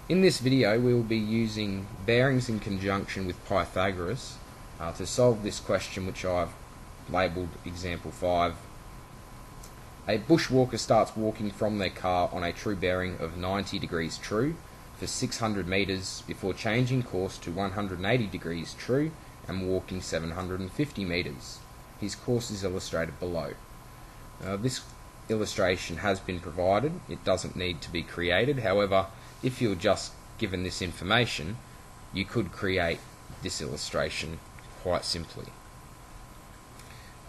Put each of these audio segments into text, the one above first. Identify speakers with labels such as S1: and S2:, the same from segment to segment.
S1: In this video we will be using bearings in conjunction with Pythagoras to solve this question, which I've labelled example 5. A bushwalker starts walking from their car on a true bearing of 90 degrees true for 600 metres before changing course to 180 degrees true and walking 750 metres. His course is illustrated below. This illustration has been provided. It doesn't need to be created. However, if you're just given this information, you could create this illustration quite simply.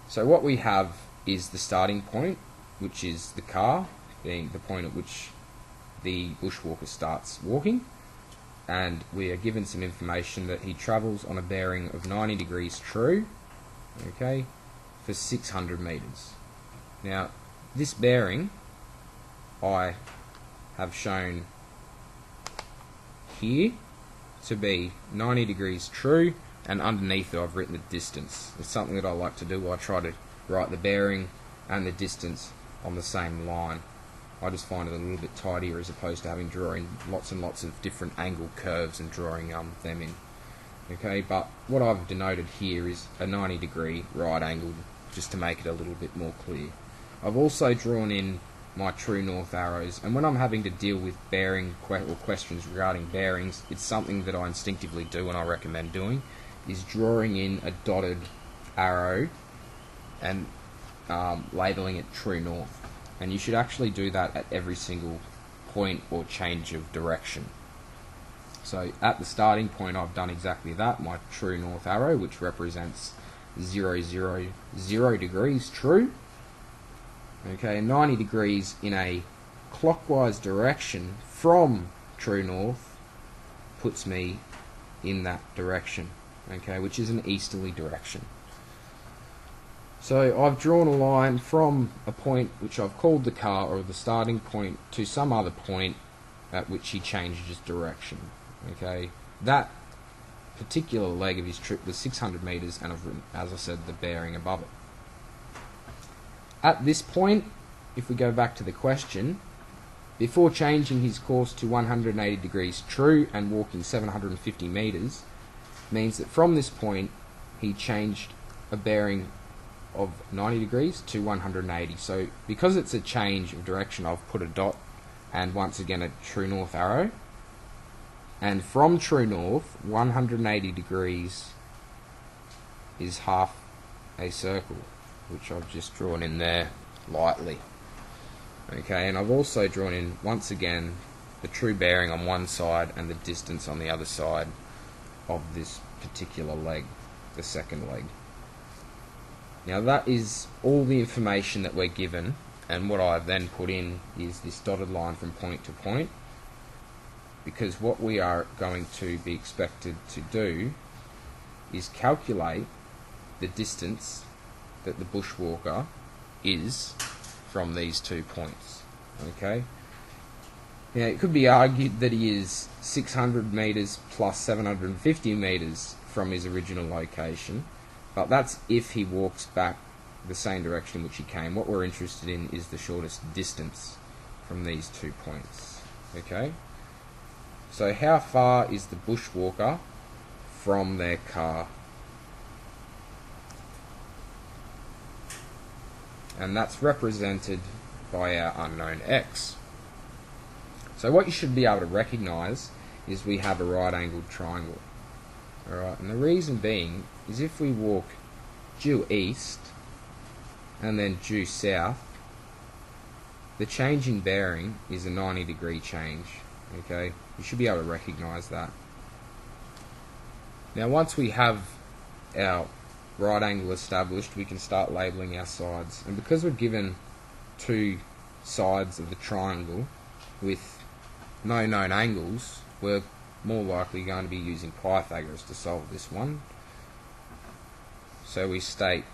S1: So what we have is the starting point, which is the car, being the point at which the bushwalker starts walking, and we are given some information that he travels on a bearing of 90 degrees true, okay, for 600 metres. Now, this bearing I have shown here to be 90 degrees true, and underneath it I've written the distance. It's something that I like to do. I try to write the bearing and the distance on the same line. I just find it a little bit tidier as opposed to having drawing lots and lots of different angle curves and drawing them in. Okay, but what I've denoted here is a 90 degree right angle, just to make it a little bit more clear. I've also drawn in my true north arrows, and when I'm having to deal with bearing or questions regarding bearings, it's something that I instinctively do and I recommend doing, is drawing in a dotted arrow and labelling it true north. And you should actually do that at every single point or change of direction. So at the starting point I've done exactly that, my true north arrow, which represents 0, 0, 0 degrees true. Okay, 90 degrees in a clockwise direction from true north puts me in that direction, okay, which is an easterly direction. So I've drawn a line from a point which I've called the car, or the starting point, to some other point at which he changes direction. Okay, that particular leg of his trip was 600 metres, and I've written, as I said, the bearing above it. At this point, if we go back to the question, before changing his course to 180 degrees true and walking 750 metres, means that from this point he changed a bearing of 90 degrees to 180. So because it's a change of direction, I've put a dot and once again a true north arrow. And from true north, 180 degrees is half a circle, which I've just drawn in there lightly. Okay, and I've also drawn in, once again, the true bearing on one side and the distance on the other side of this particular leg, the second leg. Now that is all the information that we're given, and what I've then put in is this dotted line from point to point, because what we are going to be expected to do is calculate the distance that the bushwalker is from these 2 points. Okay. Now it could be argued that he is 600 metres plus 750 metres from his original location, but that's if he walks back the same direction in which he came. What we're interested in is the shortest distance from these 2 points. Okay. So how far is the bushwalker from their car? And that's represented by our unknown x. So what you should be able to recognise is we have a right angled triangle. Alright, and the reason being is if we walk due east and then due south, the change in bearing is a 90 degree change. Okay, you should be able to recognise that. Now once we have our right angle established, we can start labelling our sides, and because we're given 2 sides of the triangle with no known angles, we're more likely going to be using Pythagoras to solve this one. So we state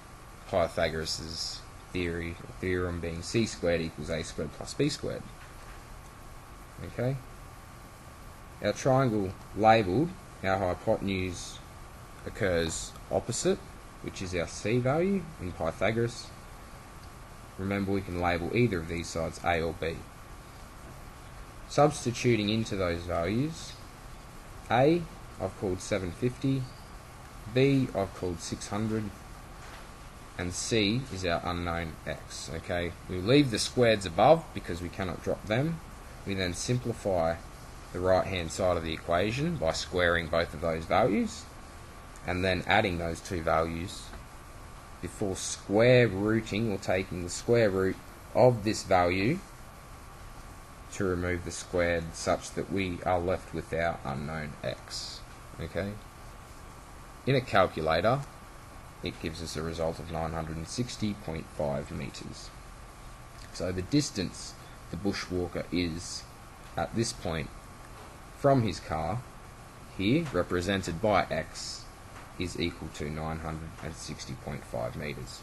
S1: Pythagoras' theorem being c squared equals a squared plus b squared. Okay, our triangle labelled, our hypotenuse occurs opposite, which is our c value in Pythagoras. Remember, we can label either of these sides A or B. Substituting into those values, A, I've called 750, B, I've called 600, and C is our unknown x. Okay, we leave the squareds above because we cannot drop them. We then simplify the right hand side of the equation by squaring both of those values and then adding those two values before square rooting or taking the square root of this value to remove the squared such that we are left with our unknown x. Okay, in a calculator it gives us a result of 960.5 meters. So the distance the bushwalker is at this point from his car, here represented by x, is equal to 960.5 meters.